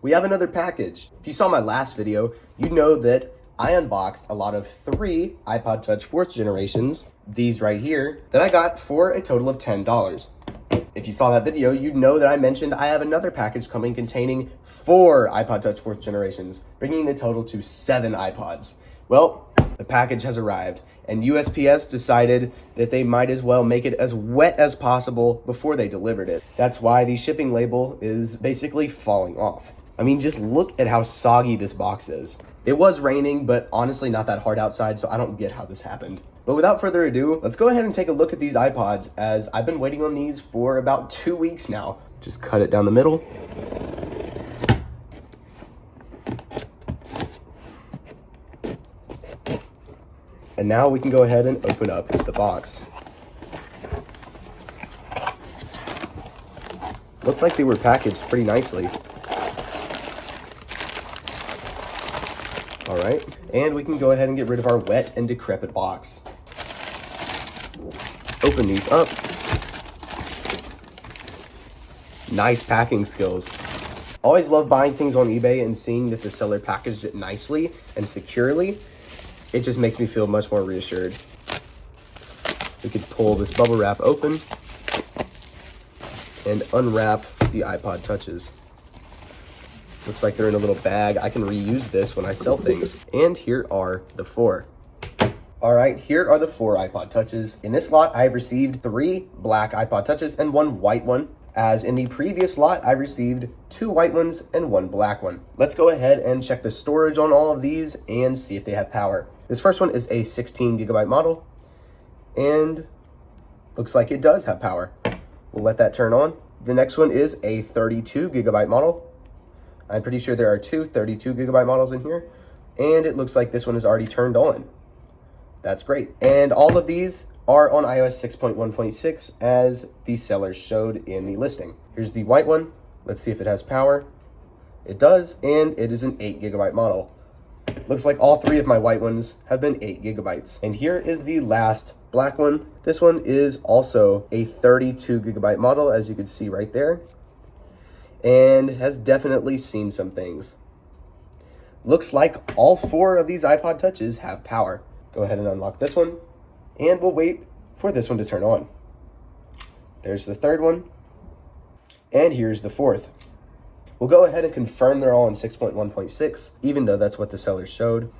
we have another package. If you saw my last video, you know that I unboxed a lot of 3 iPod Touch 4th generations, these right here, that I got for a total of $10. If you saw that video, you know that I mentioned I have another package coming containing 4 iPod Touch 4th generations, bringing the total to 7 iPods. Well, the package has arrived, and USPS decided that they might as well make it as wet as possible before they delivered it. That's why the shipping label is basically falling off. I mean, just look at how soggy this box is. It was raining, but honestly not that hard outside, so I don't get how this happened. But without further ado, let's go ahead and take a look at these iPods, as I've been waiting on these for about 2 weeks now. Just cut it down the middle. And now we can go ahead and open up the box. Looks like they were packaged pretty nicely. All right, and we can go ahead and get rid of our wet and decrepit box. Open these up. Nice packing skills. Always love buying things on eBay and seeing that the seller packaged it nicely and securely. It just makes me feel much more reassured. We could pull this bubble wrap open and unwrap the iPod Touches. Looks like they're in a little bag. I can reuse this when I sell things. And here are the 4. All right, here are the 4 iPod Touches. In this lot, I've received 3 black iPod Touches and 1 white one. As in the previous lot, I received 2 white ones and 1 black one. Let's go ahead and check the storage on all of these and see if they have power. This first one is a 16 gigabyte model, and looks like it does have power. We'll let that turn on. The next one is a 32 gigabyte model. I'm pretty sure there are 2 32 gigabyte models in here, and it looks like this one is already turned on. That's great. And all of these are on iOS 6.1.6 as the seller showed in the listing. Here's the white one. Let's see if it has power. It does, and it is an 8 gigabyte model. Looks like all 3 of my white ones have been 8 gigabytes. And here is the last black one. This one is also a 32 gigabyte model, as you can see right there, and has definitely seen some things. Looks like all 4 of these iPod Touches have power. Go ahead and unlock this one, and we'll wait for this one to turn on. There's the 3rd one, and here's the 4th. We'll go ahead and confirm they're all in 6.1.6, even though that's what the seller showed.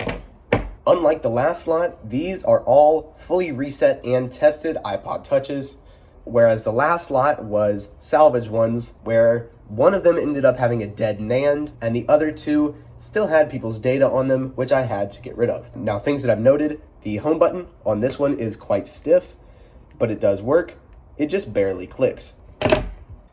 Unlike the last lot, these are all fully reset and tested iPod Touches, whereas the last lot was salvage ones, where one of them ended up having a dead NAND, and the other 2 still had people's data on them, which I had to get rid of. Now, things that I've noted, the home button on this one is quite stiff, but it does work. It just barely clicks.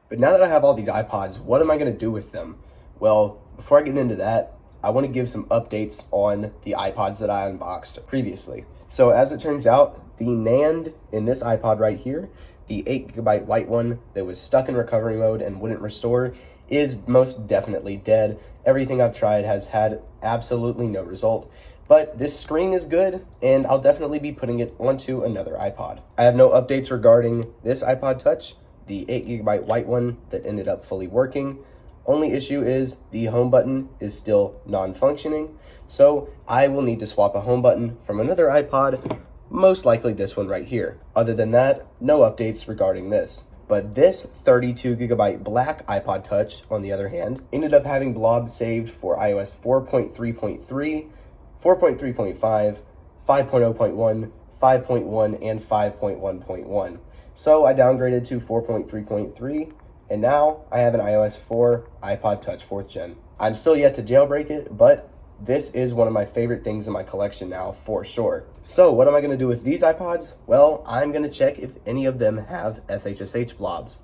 But now that I have all these iPods, what am I going to do with them? Well, before I get into that, I want to give some updates on the iPods that I unboxed previously. So as it turns out, the NAND in this iPod right here, the 8 gigabyte white one that was stuck in recovery mode and wouldn't restore, is most definitely dead. Everything I've tried has had absolutely no result. But this screen is good, and I'll definitely be putting it onto another iPod. I have no updates regarding this iPod Touch, the 8 gigabyte white one that ended up fully working. Only issue is the home button is still non-functioning, so I will need to swap a home button from another iPod, most likely this one right here. Other than that, no updates regarding this. But this 32 gigabyte black iPod Touch, on the other hand, ended up having blobs saved for iOS 4.3.3, 4.3.5, 5.0.1, 5.1, and 5.1.1. So I downgraded to 4.3.3, and now I have an iOS 4 iPod Touch 4th gen. I'm still yet to jailbreak it, but this is one of my favorite things in my collection now, for sure. So what am I going to do with these iPods? Well, I'm going to check if any of them have SSH blobs.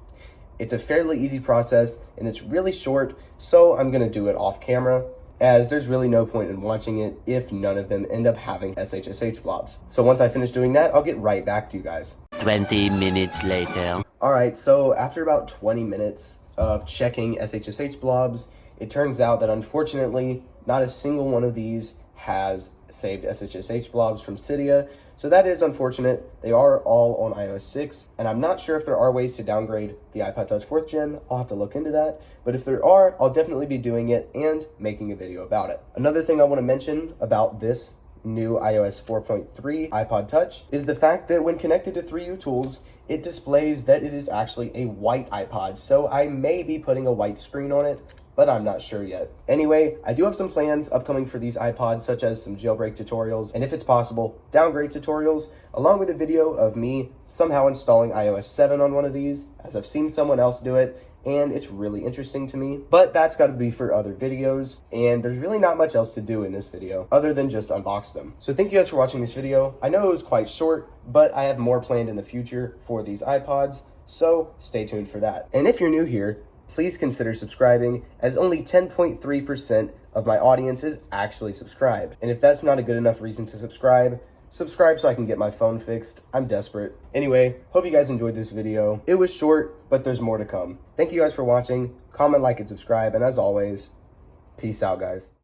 It's a fairly easy process, and it's really short, so I'm going to do it off camera, as there's really no point in watching it if none of them end up having SSH blobs. So once I finish doing that, I'll get right back to you guys. 20 minutes later. All right, so after about 20 minutes of checking SSH blobs, it turns out that unfortunately, not a single one of these has saved SSH blobs from Cydia, So that is unfortunate. They are all on iOS 6, and I'm not sure if there are ways to downgrade the iPod Touch 4th gen. I'll have to look into that. But if there are, I'll definitely be doing it and making a video about it. Another thing I want to mention about this new iOS 4.3 iPod Touch is the fact that when connected to 3U tools, it displays that it is actually a white iPod. So I may be putting a white screen on it, but I'm not sure yet. Anyway, I do have some plans upcoming for these iPods, such as some jailbreak tutorials, and if it's possible, downgrade tutorials, along with a video of me somehow installing iOS 7 on one of these, as I've seen someone else do it, and it's really interesting to me. But that's got to be for other videos, and there's really not much else to do in this video other than just unbox them. So thank you guys for watching this video. I know it was quite short, but I have more planned in the future for these iPods, so stay tuned for that. And if you're new here, please consider subscribing, as only 10.3% of my audience is actually subscribed. And if that's not a good enough reason to subscribe so I can get my phone fixed. I'm desperate. Anyway, hope you guys enjoyed this video. It was short, but there's more to come. Thank you guys for watching. Comment, like, and subscribe. And as always, peace out, guys.